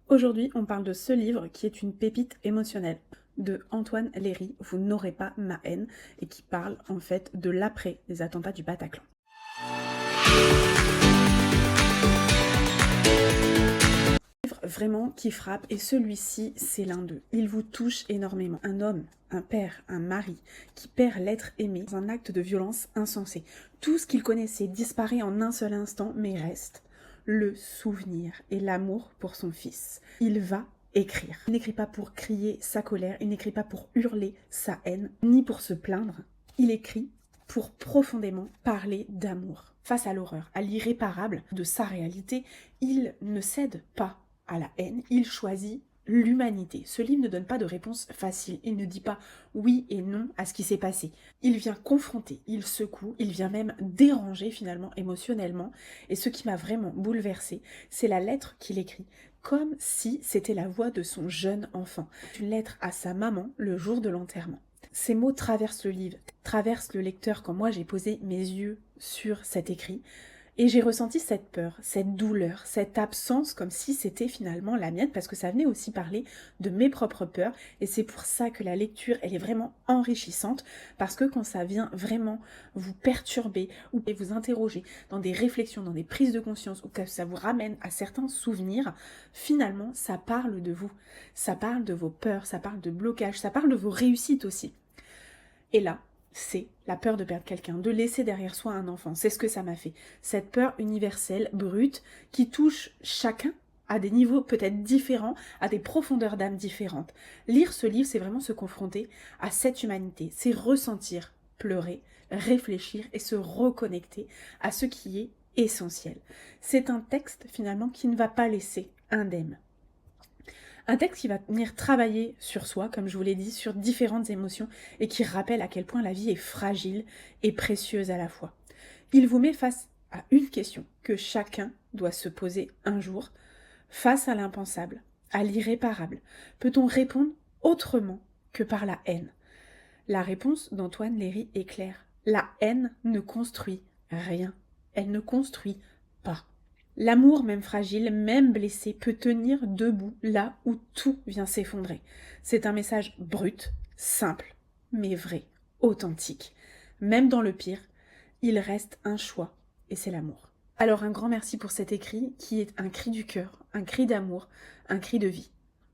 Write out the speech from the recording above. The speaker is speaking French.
Aujourd'hui, on parle de ce livre qui est une pépite émotionnelle de Antoine Léry, Vous n'aurez pas ma haine, et qui parle en fait de l'après des attentats du Bataclan. Un livre vraiment qui frappe, et celui-ci, c'est l'un d'eux. Il vous touche énormément. Un homme, un père, un mari, qui perd l'être aimé dans un acte de violence insensé. Tout ce qu'il connaissait disparaît en un seul instant, mais reste le souvenir et l'amour pour son fils. Il va écrire. Il n'écrit pas pour crier sa colère, il n'écrit pas pour hurler sa haine, ni pour se plaindre. Il écrit pour profondément parler d'amour. Face à l'horreur, à l'irréparable de sa réalité, il ne cède pas à la haine, il choisit l'humanité. Ce livre ne donne pas de réponse facile, il ne dit pas oui et non à ce qui s'est passé. Il vient confronter, il secoue, il vient même déranger finalement émotionnellement. Et ce qui m'a vraiment bouleversée, c'est la lettre qu'il écrit, comme si c'était la voix de son jeune enfant. Une lettre à sa maman le jour de l'enterrement. Ces mots traversent le livre, traversent le lecteur quand moi j'ai posé mes yeux sur cet écrit. Et j'ai ressenti cette peur, cette douleur, cette absence comme si c'était finalement la mienne parce que ça venait aussi parler de mes propres peurs et c'est pour ça que la lecture elle est vraiment enrichissante parce que quand ça vient vraiment vous perturber ou vous interroger dans des réflexions, dans des prises de conscience ou que ça vous ramène à certains souvenirs, finalement ça parle de vous, ça parle de vos peurs, ça parle de blocages, ça parle de vos réussites aussi. Et là, c'est la peur de perdre quelqu'un, de laisser derrière soi un enfant. C'est ce que ça m'a fait. Cette peur universelle, brute, qui touche chacun à des niveaux peut-être différents, à des profondeurs d'âme différentes. Lire ce livre, c'est vraiment se confronter à cette humanité. C'est ressentir, pleurer, réfléchir et se reconnecter à ce qui est essentiel. C'est un texte finalement qui ne va pas laisser indemne. Un texte qui va venir travailler sur soi, comme je vous l'ai dit, sur différentes émotions et qui rappelle à quel point la vie est fragile et précieuse à la fois. Il vous met face à une question que chacun doit se poser un jour, face à l'impensable, à l'irréparable. Peut-on répondre autrement que par la haine ? La réponse d'Antoine Léry est claire. La haine ne construit rien. Elle ne construit pas. L'amour, même fragile, même blessé, peut tenir debout là où tout vient s'effondrer. C'est un message brut, simple, mais vrai, authentique. Même dans le pire, il reste un choix, et c'est l'amour. Alors un grand merci pour cet écrit qui est un cri du cœur, un cri d'amour, un cri de vie.